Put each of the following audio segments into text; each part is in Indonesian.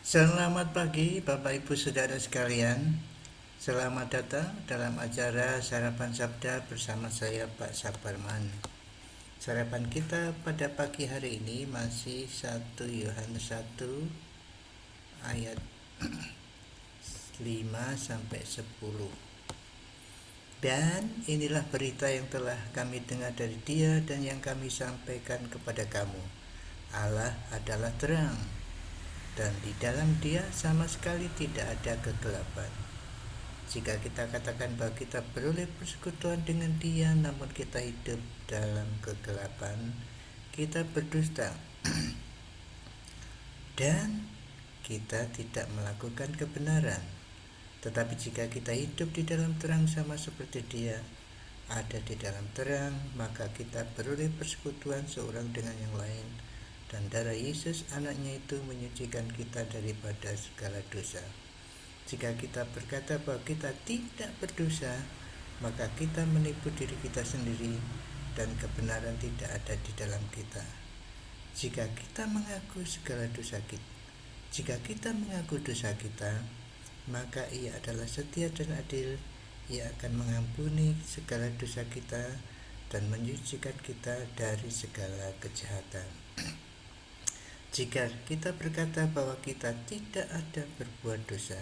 Selamat pagi Bapak Ibu Saudara sekalian. Selamat datang dalam acara Sarapan Sabda bersama saya Pak Saparman. Sarapan kita pada pagi hari ini masih 1 Yohanes 1 ayat 5 sampai 10. Dan inilah berita yang telah kami dengar dari Dia dan yang kami sampaikan kepada kamu. Allah adalah terang, dan di dalam Dia sama sekali tidak ada kegelapan. Jika kita katakan bahwa kita beroleh persekutuan dengan Dia, namun kita hidup dalam kegelapan, kita berdusta dan kita tidak melakukan kebenaran. Tetapi jika kita hidup di dalam terang sama seperti Dia ada di dalam terang, maka kita beroleh persekutuan seorang dengan yang lain, dan darah Yesus anaknya itu menyucikan kita daripada segala dosa. Jika kita berkata bahwa kita tidak berdosa, maka kita menipu diri kita sendiri dan kebenaran tidak ada di dalam kita. Jika kita mengaku dosa kita, maka Ia adalah setia dan adil. Ia akan mengampuni segala dosa kita dan menyucikan kita dari segala kejahatan. Jika kita berkata bahwa kita tidak ada berbuat dosa,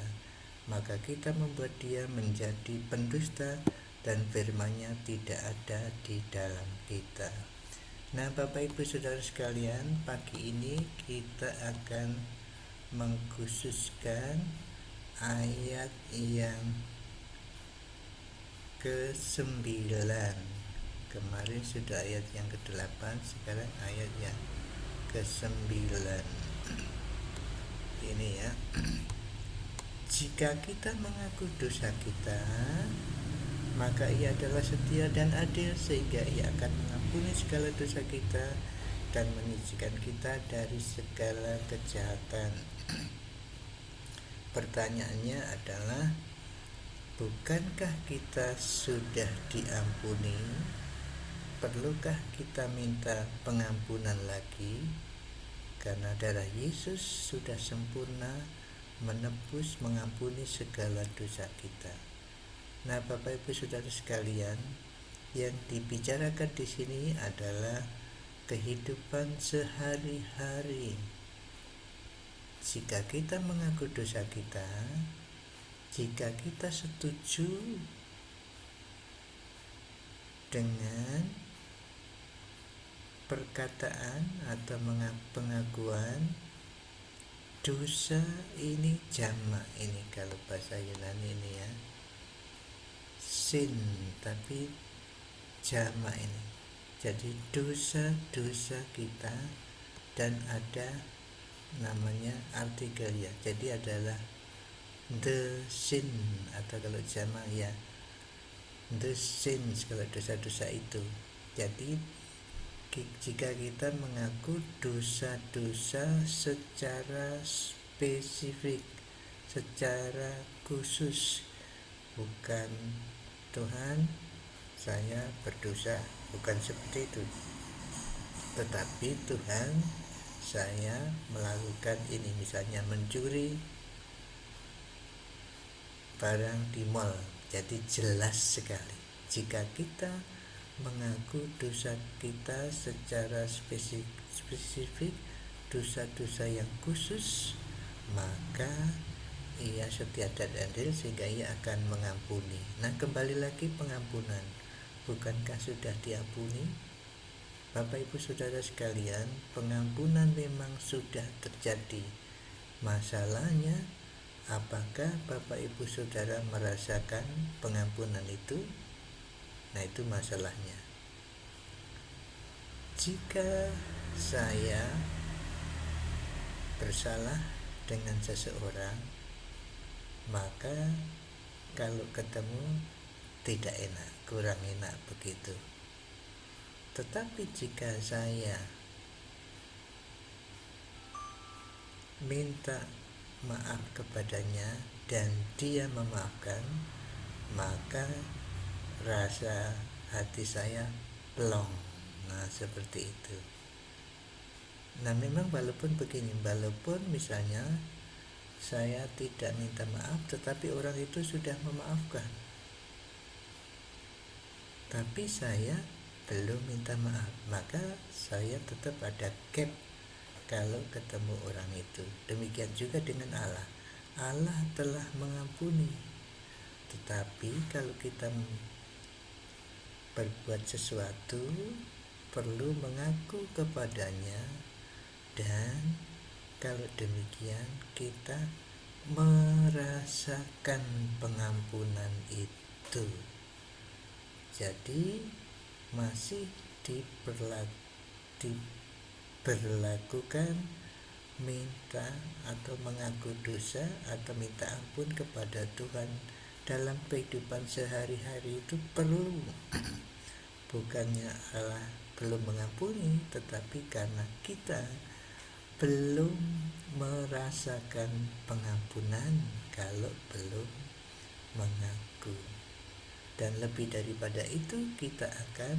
maka kita membuat Dia menjadi pendusta dan firman-Nya tidak ada di dalam kita. Nah, Bapak Ibu Saudara sekalian, pagi ini kita akan mengkhususkan ayat yang ke-9. Kemarin sudah ayat yang ke-8, sekarang ayat yang ke-9. Ini ya. Jika kita mengaku dosa kita, maka Ia adalah setia dan adil sehingga Ia akan mengampuni segala dosa kita dan menyucikan kita dari segala kejahatan. Pertanyaannya adalah, bukankah kita sudah diampuni? Perlukah kita minta pengampunan lagi? Karena darah Yesus sudah sempurna menebus, mengampuni segala dosa kita. Nah, Bapak Ibu Saudara sekalian, yang dibicarakan di sini adalah kehidupan sehari-hari. Jika kita mengaku dosa kita, jika kita setuju dengan perkataan atau pengakuan dosa ini, jamak ini kalau bahasa Yunani ini ya, sin, tapi jamak ini. Jadi dosa-dosa kita, dan ada namanya artikel ya, jadi adalah the sin, atau kalau jamak ya the sins, kalau dosa-dosa itu. Jadi jika kita mengaku dosa-dosa secara spesifik, secara khusus, bukan Tuhan saya berdosa, bukan seperti itu, tetapi Tuhan saya melakukan ini, misalnya mencuri barang di mall. Jadi jelas sekali, jika kita mengaku dosa kita secara spesifik, dosa-dosa yang khusus, maka Ia setia dan adil sehingga Ia akan mengampuni. Nah, kembali lagi pengampunan, bukankah sudah diampuni? Bapak Ibu Saudara sekalian, pengampunan memang sudah terjadi. Masalahnya, apakah Bapak Ibu Saudara merasakan pengampunan itu? Nah, itu masalahnya. Jika saya bersalah dengan seseorang, maka kalau ketemu tidak enak, kurang enak begitu. Tetapi jika saya minta maaf kepadanya dan dia memaafkan, maka rasa hati saya plong. Nah, seperti itu. Nah, memang walaupun begini, walaupun misalnya saya tidak minta maaf, tetapi orang itu sudah memaafkan. Tapi saya belum minta maaf, maka saya tetap ada gap kalau ketemu orang itu. Demikian juga dengan Allah. Allah telah mengampuni, tetapi kalau kita berbuat sesuatu perlu mengaku kepadanya, dan kalau demikian kita merasakan pengampunan itu. Jadi masih diberlakukan minta atau mengaku dosa atau minta ampun kepada Tuhan dalam kehidupan sehari-hari itu perlu. Bukannya Allah belum mengampuni, tetapi karena kita belum merasakan pengampunan kalau belum mengaku. Dan lebih daripada itu, kita akan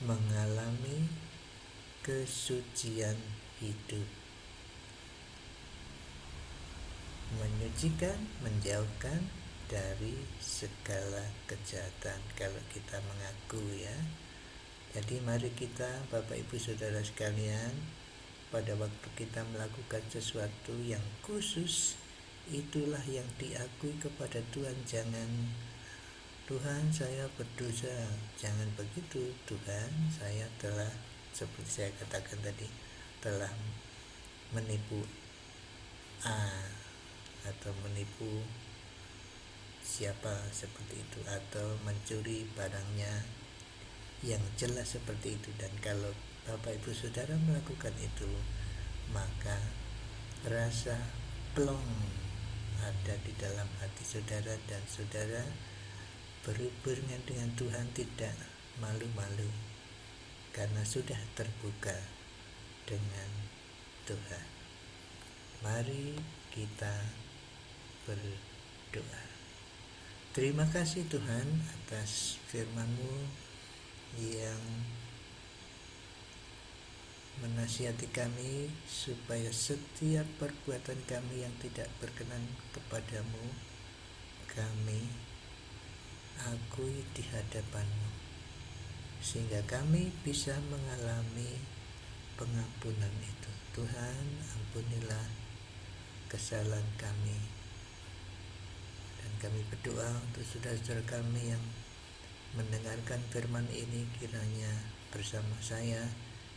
mengalami kesucian hidup, menyucikan, menjauhkan dari segala kejahatan kalau kita mengaku, ya. Jadi mari kita, Bapak Ibu Saudara sekalian, pada waktu kita melakukan sesuatu yang khusus, itulah yang diakui kepada Tuhan. Jangan, Tuhan saya berdosa, jangan begitu. Tuhan, saya telah, seperti saya katakan tadi, telah menipu A atau menipu siapa seperti itu, atau mencuri barangnya, yang jelas seperti itu. Dan kalau Bapak Ibu Saudara melakukan itu, maka rasa plong ada di dalam hati saudara, dan saudara berhubungan dengan Tuhan tidak malu-malu karena sudah terbuka dengan Tuhan. Mari kita berdoa. Terima kasih Tuhan atas firman-Mu yang menasihati kami supaya setiap perbuatan kami yang tidak berkenan kepadamu, kami akui di hadapan-Mu, sehingga kami bisa mengalami pengampunan itu. Tuhan, ampunilah kesalahan kami. Dan kami berdoa untuk saudara-saudara kami yang mendengarkan firman ini, kiranya bersama saya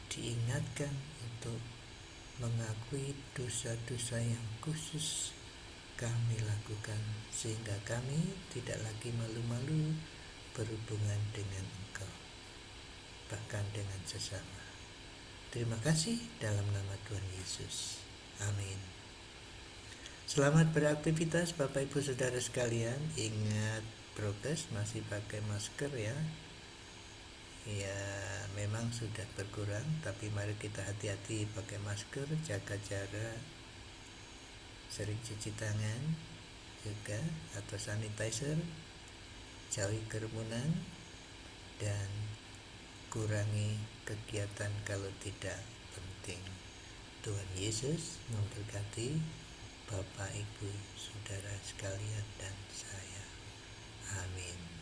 diingatkan untuk mengakui dosa-dosa yang khusus kami lakukan, sehingga kami tidak lagi malu-malu berhubungan dengan Engkau, bahkan dengan sesama. Terima kasih dalam nama Tuhan Yesus. Amin. Selamat beraktivitas Bapak Ibu Saudara sekalian. Ingat prokes, masih pakai masker, ya. Ya, memang sudah berkurang, tapi mari kita hati-hati pakai masker, jaga jarak, sering cuci tangan juga atau sanitizer, jauhi kerumunan, dan kurangi kegiatan kalau tidak penting. Tuhan Yesus memberkati Bapak Ibu Saudara sekalian dan saya. Amin.